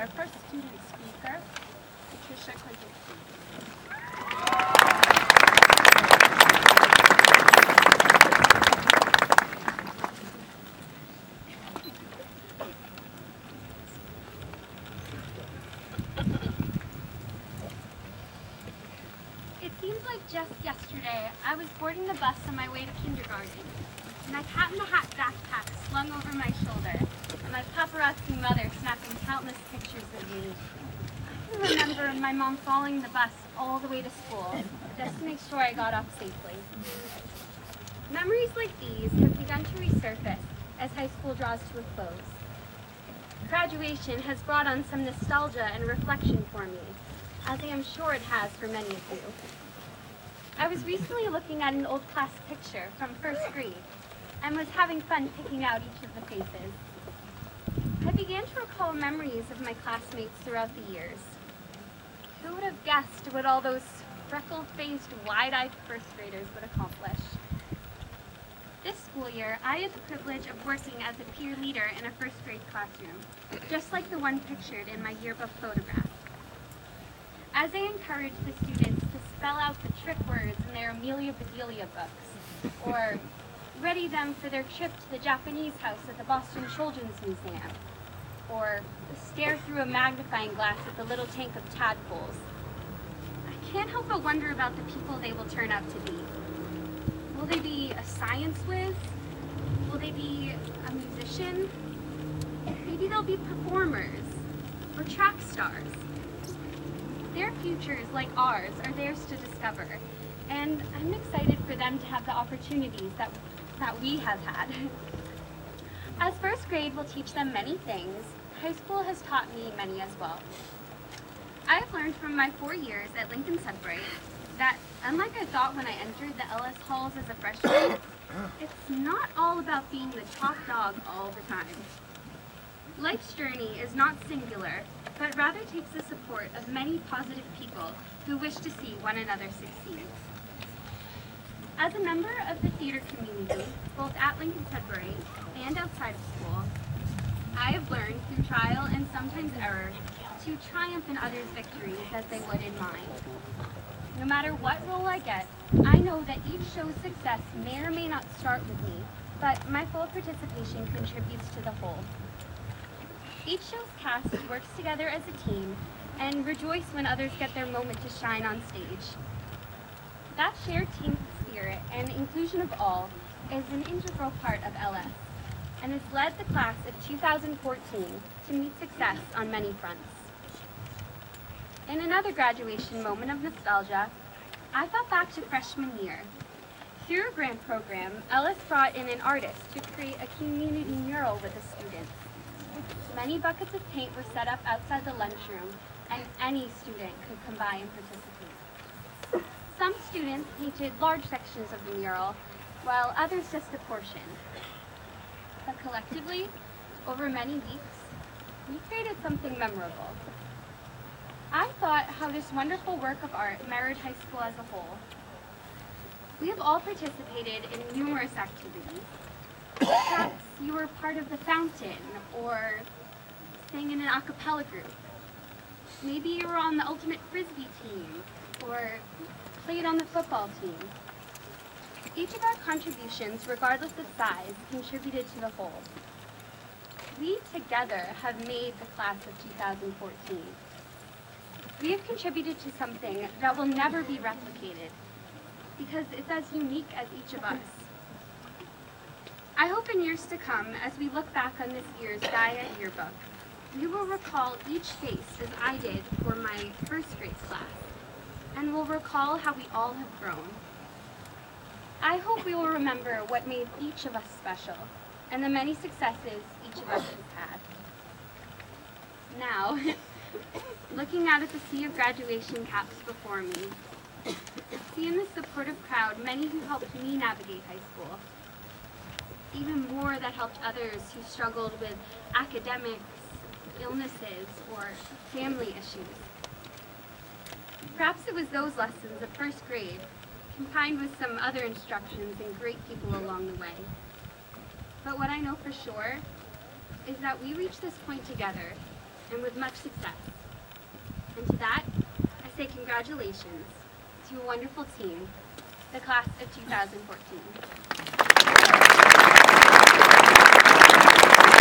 our first student speaker, Patricia. It seems like just yesterday, I was boarding the bus on my way to kindergarten. My Cat in the Hat backpack slung over my shoulder, and my paparazzi mother snapping countless pictures of me. I can remember my mom following the bus all the way to school, just to make sure I got off safely. Memories like these have begun to resurface as high school draws to a close. Graduation has brought on some nostalgia and reflection for me, as I am sure it has for many of you. I was recently looking at an old class picture from first grade, and was having fun picking out each of the faces. I began to recall memories of my classmates throughout the years. Who would have guessed what all those freckle-faced, wide-eyed first graders would accomplish? This school year, I had the privilege of working as a peer leader in a first grade classroom, just like the one pictured in my yearbook photograph. As I encouraged the students to spell out the trick words in their Amelia Bedelia books, or ready them for their trip to the Japanese house at the Boston Children's Museum, or stare through a magnifying glass at the little tank of tadpoles, I can't help but wonder about the people they will turn out to be. Will they be a science whiz? Will they be a musician? Maybe they'll be performers or track stars. Their futures, like ours, are theirs to discover, and I'm excited for them to have the opportunities that we have had. As first grade will teach them many things, high school has taught me many as well. I have learned from my 4 years at Lincoln-Sudbury that, unlike I thought when I entered the LS halls as a freshman, it's not all about being the top dog all the time. Life's journey is not singular, but rather takes the support of many positive people who wish to see one another succeed. As a member of the theater community, both at Lincoln-Sudbury and outside of school, I have learned through trial and sometimes error to triumph in others' victories as they would in mine. No matter what role I get, I know that each show's success may or may not start with me, but my full participation contributes to the whole. Each show's cast works together as a team and rejoice when others get their moment to shine on stage. That shared team spirit and inclusion of all is an integral part of LS and has led the class of 2014 to meet success on many fronts. In another graduation moment of nostalgia, I thought back to freshman year. Through a grant program, LS brought in an artist to create a community mural with the students. Many buckets of paint were set up outside the lunchroom, and any student could come by and participate. Some students painted large sections of the mural, while others just a portion. But collectively, over many weeks, we created something memorable. I thought how this wonderful work of art mirrored high school as a whole. We have all participated in numerous activities. Perhaps you were part of the fountain, or sang in an a cappella group. Maybe you were on the ultimate frisbee team, or played on the football team. Each of our contributions, regardless of size, contributed to the whole. We together have made the class of 2014. We have contributed to something that will never be replicated, because it's as unique as each of us. I hope in years to come, as we look back on this year's Gaia yearbook, we will recall each face as I did for my first grade class, and will recall how we all have grown. I hope we will remember what made each of us special, and the many successes each of us has had. Now, looking out at the sea of graduation caps before me, see in the supportive crowd many who helped me navigate high school, even more that helped others who struggled with academics, illnesses, or family issues. Perhaps it was those lessons of first grade, combined with some other instructions and great people along the way. But what I know for sure is that we reached this point together, and with much success. And to that, I say congratulations to a wonderful team, the class of 2014.